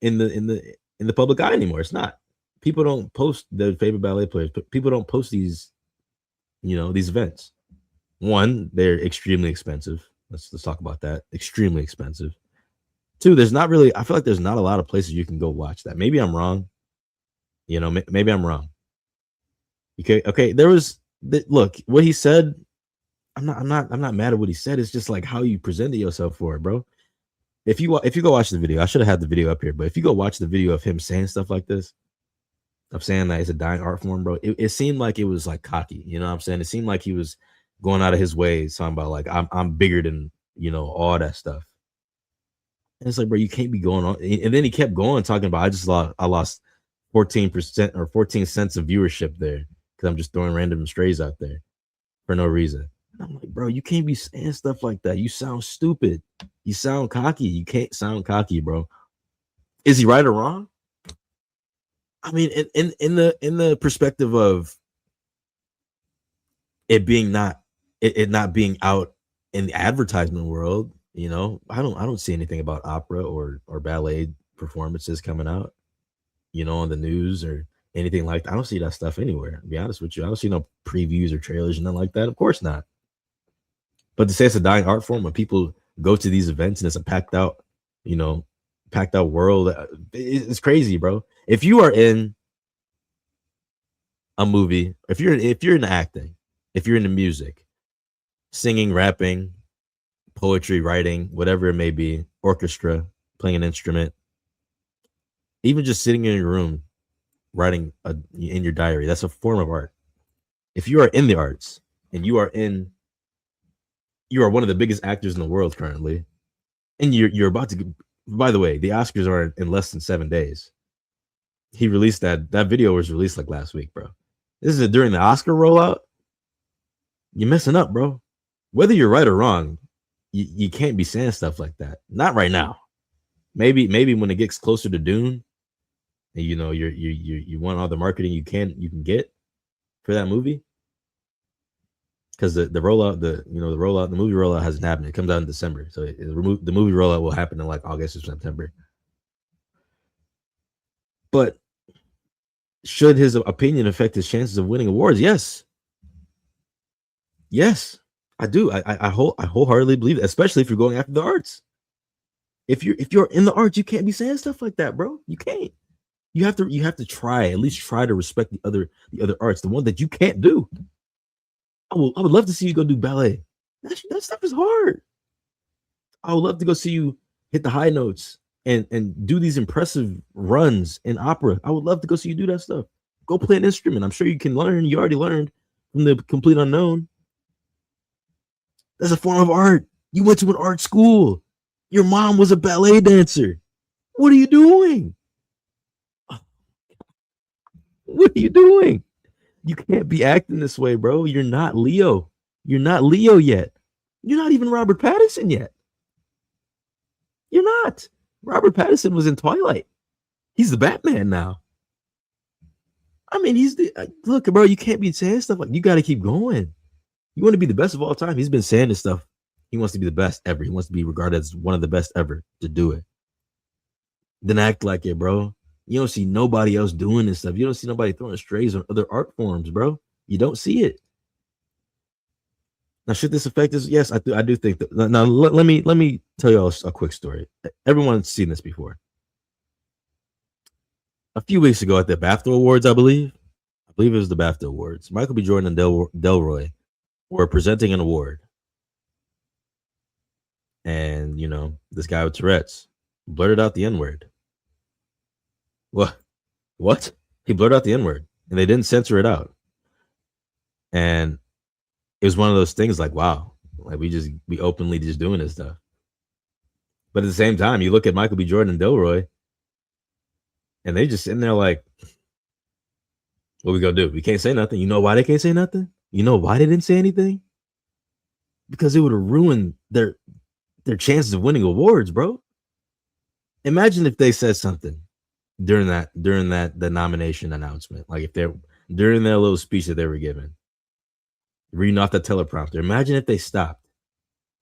in the public eye anymore. It's not. People don't post their favorite ballet players. People don't post these events. One, they're extremely expensive. Let's talk about that. Extremely expensive. Two, I feel like there's not a lot of places you can go watch that. Maybe I'm wrong. Maybe I'm wrong. Okay. There was Look, what he said, I'm not mad at what he said. It's just like how you presented yourself for it, bro. If you go watch the video, I should have had the video up here, but if you go watch the video of him saying stuff like this, of saying that it's a dying art form, bro, it seemed like it was like cocky. You know what I'm saying? It seemed like he was going out of his way, talking about like I'm bigger than all that stuff. And it's like, bro, you can't be going on. And then he kept going talking about I lost 14% or 14 cents of viewership there because I'm just throwing random strays out there for no reason. And I'm like, bro, you can't be saying stuff like that. You sound stupid. You sound cocky. You can't sound cocky, bro. Is he right or wrong? I mean, in the perspective of it being not being out in the advertisement world, I don't see anything about opera or ballet performances coming out, on the news or anything like that. I don't see that stuff anywhere. To be honest with you, I don't see no previews or trailers and nothing like that. Of course not. But to say it's a dying art form when people go to these events and it's a packed out world, it's crazy, bro. If you are in a movie, if you're in acting, if you're into music, singing, rapping, poetry, writing, whatever it may be, orchestra, playing an instrument, even just sitting in your room writing in your diary, that's a form of art. If you are in the arts and you are one of the biggest actors in the world currently, and you're about to, by the way, the Oscars are in less than 7 days. He released that video was released like last week, bro. This is during the Oscar rollout. You're messing up, bro. Whether you're right or wrong, you can't be saying stuff like that. Not right now. Maybe when it gets closer to Dune, and you want all the marketing you can get for that movie. Because the movie rollout hasn't happened. It comes out in December, so the movie rollout will happen in like August or September. But should his opinion affect his chances of winning awards? Yes, I do. I wholeheartedly believe it, especially if you're going after the arts. If you're in the arts, you can't be saying stuff like that, bro. You can't. You have to at least try to respect the other arts, the one that you can't do. I would love to see you go do ballet. That stuff is hard. I would love to go see you hit the high notes and do these impressive runs in opera. I would love to go see you do that stuff. Go play an instrument. I'm sure you can learn. You already learned from the Complete Unknown. That's a form of art. You went to an art school. Your mom was a ballet dancer. What are you doing? What are you doing? You can't be acting this way, bro. You're not Leo. You're not Leo yet. You're not even Robert Pattinson yet. You're not. Robert Pattinson was in Twilight. He's the Batman now. I mean, look, bro, you can't be saying stuff like, you got to keep going. You want to be the best of all time. He's been saying this stuff. He wants to be the best ever. He wants to be regarded as one of the best ever to do it. Then act like it, bro. You don't see nobody else doing this stuff. You don't see nobody throwing strays on other art forms, bro. You don't see it. Now, should this affect us? Yes, I do think that. Now, let me tell you a quick story. Everyone's seen this before. A few weeks ago at the BAFTA Awards, I believe it was the BAFTA Awards. Michael B. Jordan and Delroy were presenting an award, and this guy with Tourette's blurted out the N-word. What? He blurted out the N-word, and they didn't censor it out. And it was one of those things like, wow, like we openly just doing this stuff. But at the same time, you look at Michael B. Jordan and Delroy, and they just sitting there like, what we gonna do? We can't say nothing. You know why they can't say nothing? You know why they didn't say anything? Because it would have ruined their chances of winning awards, bro. Imagine if they said something during the nomination announcement, like if they're during their little speech that they were giving, reading off the teleprompter. Imagine if they stopped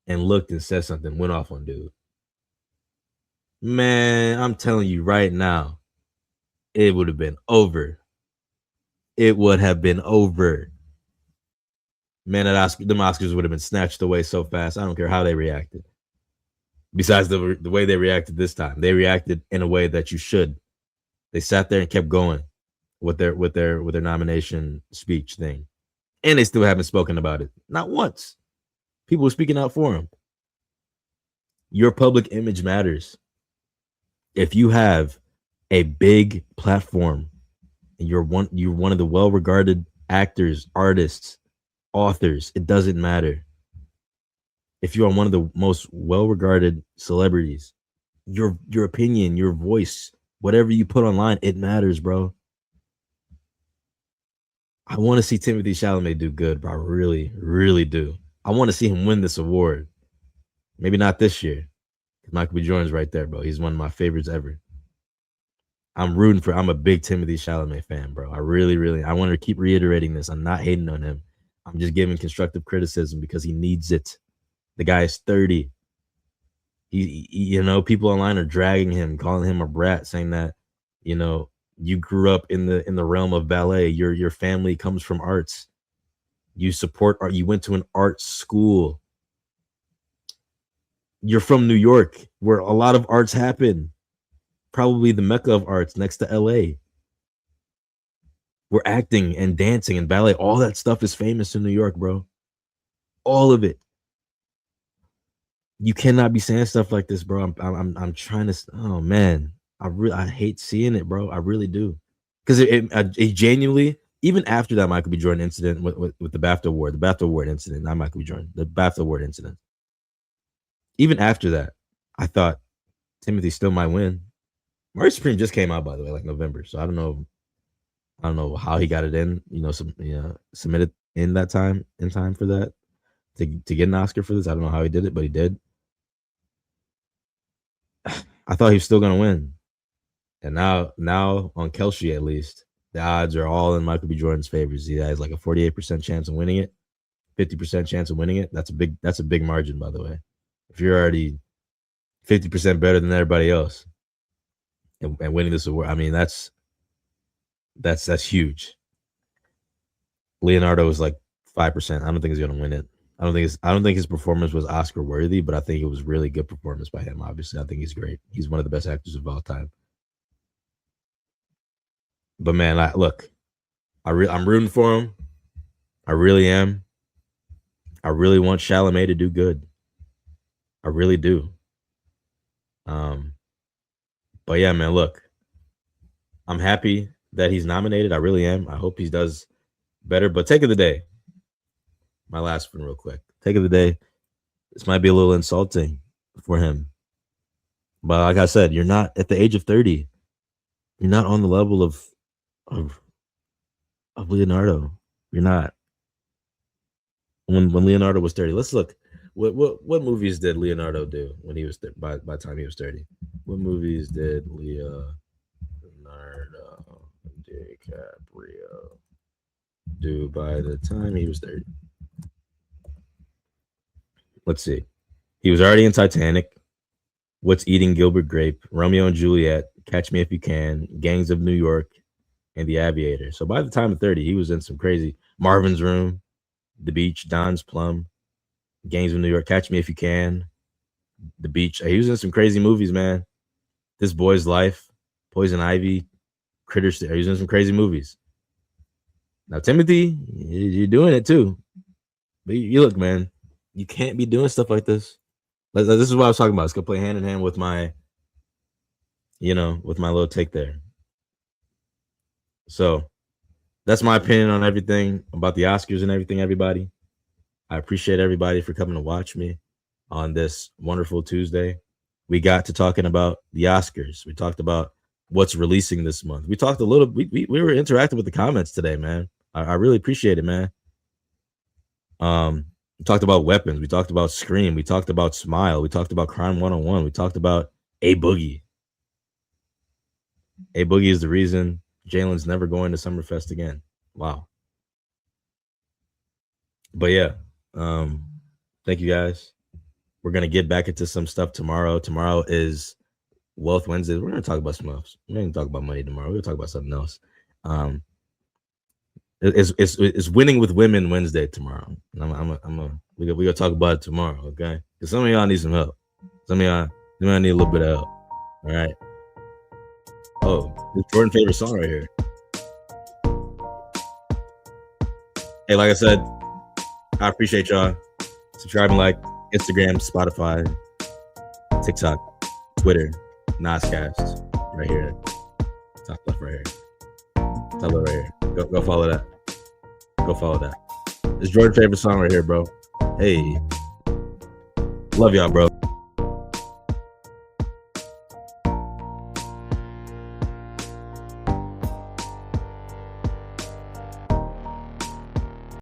and looked and said something, went off on dude. Man, I'm telling you right now, it would have been over. It would have been over. Man, them Oscars would have been snatched away so fast. I don't care how they reacted. Besides the way they reacted this time, they reacted in a way that you should. They sat there and kept going with their nomination speech thing. and they still haven't spoken about it. Not once. People are speaking out for him. Your public image matters. If you have a big platform and you're one of the well-regarded actors, artists, authors, it doesn't matter. If you are one of the most well-regarded celebrities, your opinion, your voice, whatever you put online, it matters, bro. I want to see Timothee Chalamet do good, bro. I really, really do. I want to see him win this award. Maybe not this year. Michael B. Jordan's right there, bro. He's one of my favorites ever. I'm a big Timothee Chalamet fan, bro. I really, really, I want to keep reiterating this. I'm not hating on him. I'm just giving constructive criticism because he needs it. The guy is 30. He people online are dragging him, calling him a brat, saying that, you grew up in the realm of ballet. Your family comes from arts. You support art. You went to an art school. You're from New York, where a lot of arts happen. Probably the mecca of arts next to LA. Where acting and dancing and ballet, all that stuff is famous in New York, bro. All of it. You cannot be saying stuff like this, bro. I'm trying to. Oh man, I hate seeing it, bro. I really do, because it genuinely, even after that Michael B. Jordan incident with the BAFTA award incident, not Michael B. Jordan, the BAFTA award incident. Even after that, I thought Timothee still might win. Murray Supreme just came out, by the way, like November. So I don't know how he got it in. Submitted in time for that to get an Oscar for this. I don't know how he did it, but he did. I thought he was still gonna win, and now on Kelshi at least, the odds are all in Michael B. Jordan's favors. He has like a 48% chance of winning it, 50% chance of winning it. That's a big margin, by the way. If you're already 50% better than everybody else and winning this award, I mean that's huge. Leonardo was like 5%. I don't think he's gonna win it. I don't think his performance was Oscar worthy, but I think it was really good performance by him. Obviously, I think he's great. He's one of the best actors of all time. But man, I'm rooting for him. I really am. I really want Chalamet to do good. I really do. But yeah, man, look, I'm happy that he's nominated. I really am. I hope he does better. But take of the day, my last one real quick. Take of the day. This might be a little insulting for him. But like I said, you're not at the age of 30. You're not on the level of Leonardo. You're not. When Leonardo was 30. Let's look. What movies did Leonardo do when he was by the time he was 30? What movies did Leonardo DiCaprio do by the time he was 30? Let's see. He was already in Titanic, What's Eating Gilbert Grape, Romeo and Juliet, Catch Me If You Can, Gangs of New York, and The Aviator. So by the time of 30, he was in some crazy Marvin's Room, The Beach, Don's Plum, Gangs of New York, Catch Me If You Can, The Beach. He was in some crazy movies, man. This Boy's Life, Poison Ivy, Critters. He was in some crazy movies. Now, Timothee, you're doing it too. But you look, man, you can't be doing stuff like this. This is what I was talking about. It's going to play hand in hand with my, with my little take there. So that's my opinion on everything about the Oscars and everything, everybody. I appreciate everybody for coming to watch me on this wonderful Tuesday. We got to talking about the Oscars. We talked about what's releasing this month. We talked a little, we were interacting with the comments today, man. I really appreciate it, man. We talked about weapons. We talked about Scream. We talked about Smile. We talked about Crime 101. We talked about A Boogie. A Boogie is the reason Jalen's never going to Summerfest again. Wow. But yeah, thank you guys. We're gonna get back into some stuff tomorrow. Tomorrow is Wealth Wednesday. We're gonna talk about some else. We're gonna talk about money tomorrow. We're gonna talk about something else. It's Winning with Women Wednesday tomorrow. We gonna talk about it tomorrow, okay? Because some of y'all need some help. Some of y'all need a little bit of help. All right. Oh, it's Jordan's favorite song right here. Hey, like I said, I appreciate y'all. Subscribe and like Instagram, Spotify, TikTok, Twitter, NazCast, right here. Top left right here. Top left right here. Go follow that. Go follow that. It's Jordan's favorite song right here, bro. Hey. Love y'all, bro.